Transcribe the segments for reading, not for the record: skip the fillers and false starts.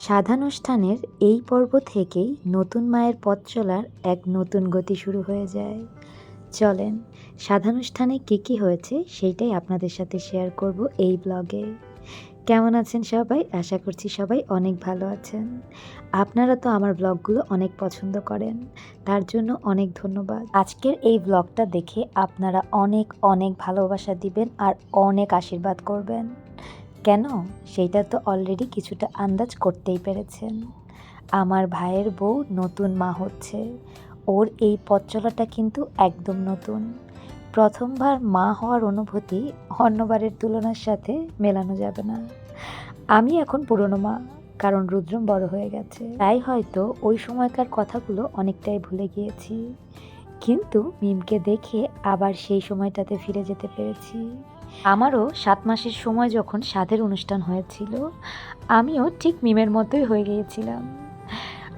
সাধানুষ্ঠানের এই পর্ব থেকেই নতুন মায়ের পথ চলার এক নতুন গতি শুরু হয়ে যায়। চলেন সাধানুষ্ঠানে কী হয়েছে সেইটাই আপনাদের সাথে শেয়ার করব এই ব্লগে। কেমন আছেন সবাই? আশা করছি সবাই অনেক ভালো আছেন। আপনারা তো আমার ব্লগগুলো অনেক পছন্দ করেন, তার জন্য অনেক ধন্যবাদ। আজকের এই ব্লগটা দেখে আপনারা অনেক অনেক ভালোবাসা দিবেন আর অনেক আশীর্বাদ করবেন। কেন সেইটা তো অলরেডি কিছুটা আন্দাজ করতেই পেরেছেন। আমার ভাইয়ের বউ নতুন মা হচ্ছে। ওর এই পথ চলাটা কিন্তু একদম নতুন। প্রথমবার মা হওয়ার অনুভূতি অন্যবারের তুলনার সাথে মেলানো যাবে না। আমি এখন পুরনো মা, কারণ রুদ্রম বড় হয়ে গেছে, তাই হয়তো ওই সময়কার কথাগুলো অনেকটাই ভুলে গিয়েছি। কিন্তু মিমকে দেখে আবার সেই সময়টাতে ফিরে যেতে পেরেছি। আমারও 7 মাসের সময় যখন সাধের অনুষ্ঠান হয়েছিল, আমিও ঠিক মিমের মতোই হয়ে গিয়েছিলাম।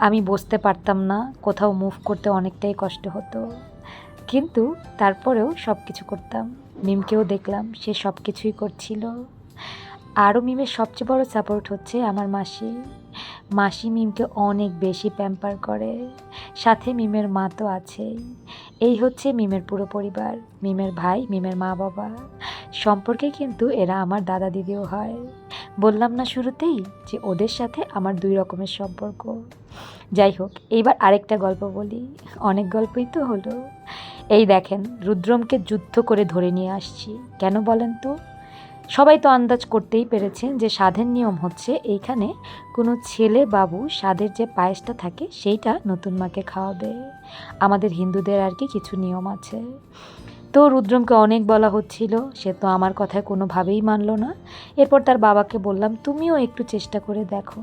আমি বসতে পারতাম না, কোথাও মুভ করতে অনেকটাই কষ্ট হতো, কিন্তু তারপরেও সব কিছু করতাম। মিমকেও দেখলাম সে সব কিছুই করছিল। আরও মিমের সবচেয়ে বড় সাপোর্ট হচ্ছে আমার মাসি। মাসি মিমকে অনেক বেশি প্যাম্পার করে, সাথে মিমের মা তো আছেই। এই হচ্ছে মিমের পুরো পরিবার, মিমের ভাই, মিমের মা বাবা। সম্পর্কে কিন্তু এরা আমার দাদা দিদিও হয়। বললাম না শুরুতেই যে ওদের সাথে আমার 2 রকমের সম্পর্ক। যাই হোক, এইবার আরেকটা গল্প বলি। অনেক গল্পই তো হলো। এই দেখেন, রুদ্রমকে যুদ্ধ করে ধরে নিয়ে আসছি। কেন বলেন তো? সবাই তো আন্দাজ করতেই পেরেছেন যে সাধের নিয়ম হচ্ছে এইখানে কোনো ছেলে বাবু সাধের যে পায়েসটা থাকে সেইটা নতুন মাকে খাওয়াবে। আমাদের হিন্দুদের আর কি কিছু নিয়ম আছে। তো রুদ্রমকে অনেক বলা হচ্ছিল, সে তো আমার কথায় কোনোভাবেই মানলো না। এরপর তার বাবাকে বললাম, তুমিও একটু চেষ্টা করে দেখো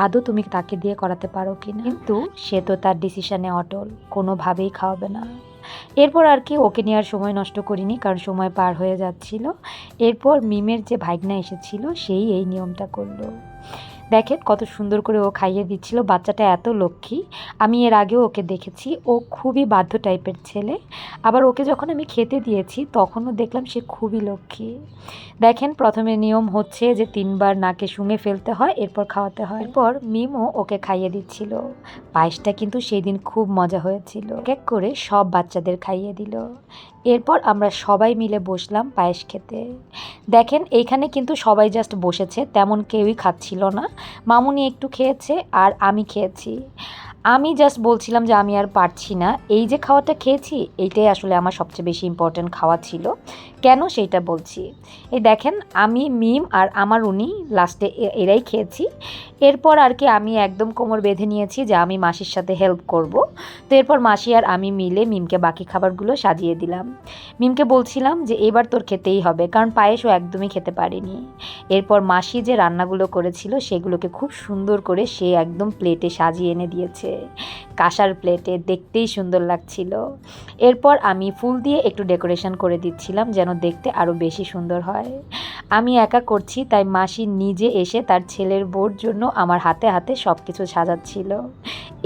আদৌ তুমি তাকে দিয়ে করাতে পারো কি না। কিন্তু সে তো তার ডিসিশনে অটল, কোনোভাবেই খাওয়াবে না। এরপর আর কি ওকে নেওয়ার সময় নষ্ট করিনি, কারণ সময় পার হয়ে যাচ্ছিল। এরপর মিমের যে ভাইগনা এসেছিল সেই এই নিয়মটা করলো। দেখেন কত সুন্দর করে ও খাইয়ে দিচ্ছিল। বাচ্চাটা এত লক্ষ্মী, আমি এর আগেও ওকে দেখেছি। ও খুবই বাধ্য টাইপের ছেলে। আবার ওকে যখন আমি খেতে দিয়েছি তখনও দেখলাম সে খুবই লক্ষ্মী। দেখেন, প্রথমে নিয়ম হচ্ছে যে 3 বার নাকে শুঙে ফেলতে হয়, এরপর খাওয়াতে হয়। এরপর মিমও ওকে খাইয়ে দিচ্ছিল। পায়েসটা কিন্তু সেই দিন খুব মজা হয়েছিল। এক করে সব বাচ্চাদের খাইয়ে দিল। এরপর আমরা সবাই মিলে বসলাম পায়েস খেতে। দেখেন, এইখানে কিন্তু সবাই জাস্ট বসেছে, তেমন কেউই খাচ্ছিল না। মামুনি একটু খেয়েছে আর আমি খেয়েছি। আমি জাস্ট বলছিলাম যে আমি আর পারছি না। এই যে খাওয়াটা খেয়েছি এইটাই আসলে আমার সবচেয়ে বেশি ইম্পর্ট্যান্ট খাওয়া ছিল। কেন সেইটা বলছি। এই দেখেন, আমি, মিম আর আমার উনি লাস্টে এরাই খেয়েছি। এরপর আর কি আমি একদম কোমর বেঁধে নিয়েছি যে আমি মাসির সাথে হেল্প করব। তো এরপর মাসি আর আমি মিলে মিমকে বাকি খাবারগুলো সাজিয়ে দিলাম। মিমকে বলছিলাম যে এবার তোর খেতেই হবে, কারণ পায়েসও একদমই খেতে পারিনি। এরপর মাসি যে রান্নাগুলো করেছিল সেগুলোকে খুব সুন্দর করে সে একদম প্লেটে সাজিয়ে এনে দিয়েছে, কাঁসার প্লেটে, দেখতেই সুন্দর লাগছিল। এরপর আমি ফুল দিয়ে একটু ডেকোরেশন করে দিচ্ছিলাম যেন দেখতে আরও বেশি সুন্দর হয়। আমি একা করছি, তাই মাসি নিজে এসে তার ছেলের বউর জন্য আমার হাতে হাতে সব কিছু সাজাচ্ছিল।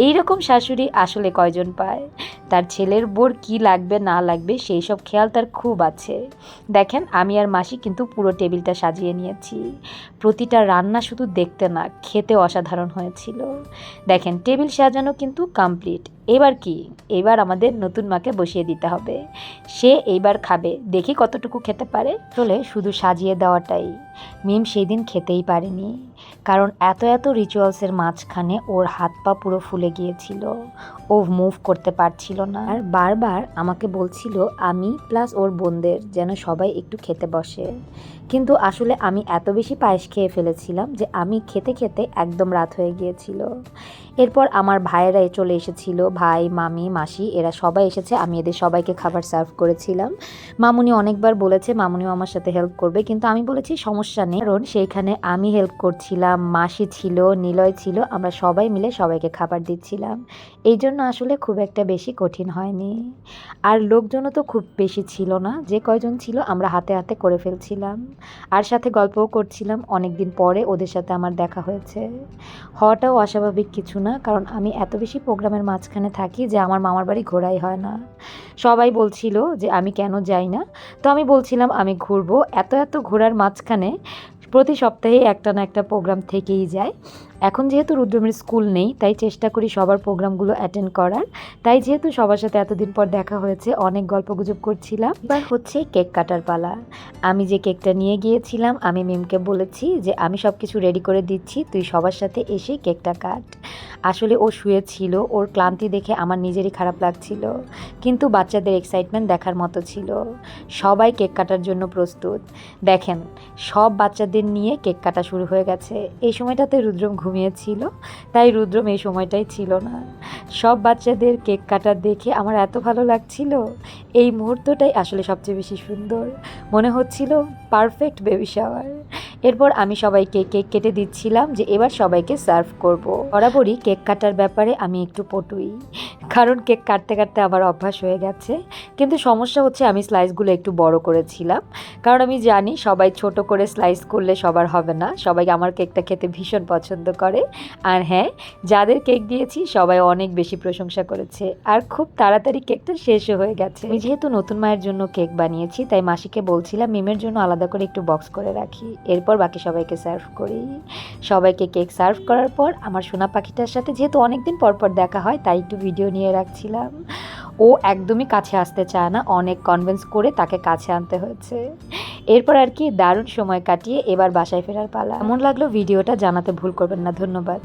এইরকম শাশুড়ি আসলে কয়জন পায়? তার ছেলের বউর কী লাগবে না লাগবে সেই সব খেয়াল তার খুব আছে। দেখেন, আমি আর মাসি কিন্তু পুরো টেবিলটা সাজিয়ে নিয়েছি। প্রতিটা রান্না শুধু দেখতে না, খেতে অসাধারণ হয়েছিল। দেখেন, টেবিল সাজানো কিন্তু কমপ্লিট। এবার কি? এবার আমাদের নতুন মাকে বসিয়ে দিতে হবে। সে এইবার খাবে, দেখি কতটুকু খেতে পারে। চলে শুধু সাজিয়ে দেওয়াটাই। মিম সেই দিন খেতেই পারেনি, কারণ এত রিচুয়ালসের মাঝখানে ওর হাত পা পুরো ফুলে গিয়েছিল। ও মুভ করতে পারছিল না আর বারবার আমাকে বলছিল আমি প্লাস ওর বোনদের যেন সবাই একটু খেতে বসে। কিন্তু আসলে আমি এত বেশি পায়েস খেয়ে ফেলেছিলাম যে আমি খেতে খেতে একদম রাত হয়ে গিয়েছিল। এরপর আমার ভাইয়েরা চলে এসেছিল, ভাই, মামি, মাসি, এরা সবাই এসেছে। আমি এদের সবাইকে খাবার সার্ভ করেছিলাম। মামুনি অনেকবার বলেছে মামুনিও আমার সাথে হেল্প করবে, কিন্তু আমি বলেছি সমস্যা নেই, কারণ সেইখানে আমি হেল্প করছিলাম, মাসি ছিল, নিলয় ছিল, আমরা সবাই মিলে সবাইকে খাবার দিচ্ছিলাম। এই জন্য আসলে খুব একটা বেশি কঠিন হয়নি। আর লোকজনও তো খুব বেশি ছিল না, যে কয়জন ছিল আমরা হাতে হাতে করে ফেলছিলাম। আর সাথে গল্পও করছিলাম। অনেক দিন পরে ওদের সাথে আমার দেখা হয়েছে। হওয়াটাও অস্বাভাবিক কিছু না, কারণ আমি এত বেশি প্রোগ্রামের মাঝখানে থাকি যে আমার মামার বাড়ি ঘোরাই হয় না। সবাই বলছিল যে আমি কেন যাই না, তো আমি বলছিলাম আমি ঘুরবো। এত ঘোরার মাঝখানে প্রতি সপ্তাহে একটা না একটা প্রোগ্রাম থেকেই যায়। এখন যেহেতু রুদ্রমের স্কুল নেই তাই চেষ্টা করি সবার প্রোগ্রামগুলো অ্যাটেন্ড করার। তাই যেহেতু সবার সাথে এতদিন পর দেখা হয়েছে অনেক গল্পগুজব করছিলাম। এবার হচ্ছে কেক কাটার পালা। আমি যে কেকটা নিয়ে গিয়েছিলাম আমি মিমকে বলেছি যে আমি সব কিছু রেডি করে দিচ্ছি, তুই সবার সাথে এসে কেকটা কাট। আসলে ও শুয়েছিল, ওর ক্লান্তি দেখে আমার নিজেরই খারাপ লাগছিল, কিন্তু বাচ্চাদের এক্সাইটমেন্ট দেখার মতো ছিল। সবাই কেক কাটার জন্য প্রস্তুত। দেখেন সব বাচ্চাদের নিয়ে কেক কাটা শুরু হয়ে গেছে। এই সময়টাতে রুদ্রম ঘুমিয়েছিল, তাই রুদ্রম এই সময়টাই ছিল না। সব বাচ্চাদের কেক কাটা দেখে আমার এত ভালো লাগছিল। এই মুহূর্তটাই আসলে সবচেয়ে বেশি সুন্দর, মনে হচ্ছিল পারফেক্ট বেবি শাওয়ার। এরপর আমি সবাইকে কেক কেটে দিচ্ছিলাম যে এবার সবাইকে সার্ভ করব। বরাবরই কেক কাটার ব্যাপারে আমি একটু পটুই, কারণ কেক কাটতে কাটতে আমার অভ্যাস হয়ে গেছে। কিন্তু সমস্যা হচ্ছে আমি স্লাইসগুলো একটু বড় করেছিলাম, কারণ আমি জানি সবাই ছোট করে স্লাইস করলে সবার হবে না। সবাই আমার কেকটা খেতে ভীষণ পছন্দ করে। আর হ্যাঁ, যাদের কেক দিয়েছি সবাই অনেক বেশি প্রশংসা করেছে, আর খুব তাড়াতাড়ি কেকটা শেষও হয়ে গেছে। আমি যেহেতু নতুন মায়ের জন্য কেক বানিয়েছি তাই মাসিকে বলছিলাম মিমের জন্য আলাদা করে একটু বক্স করে রাখি, এরপর বাকি সবাইকে সার্ভ করি। সবাইকে কেক সার্ভ করার পর আমার সোনা পাখিটার সাথে যেহেতু অনেকদিন পর পর দেখা হয় তাই একটু ভিডিও নিয়ে রাখছিলাম। ও একদমই কাছে আসতে চায় না, অনেক কনভিন্স করে তাকে কাছে আনতে হয়েছে। এরপর আর কি দারুণ সময় কাটিয়ে এবার বাসায় ফেরার পালা। কেমন লাগলো ভিডিওটা জানাতে ভুল করবেন না। ধন্যবাদ।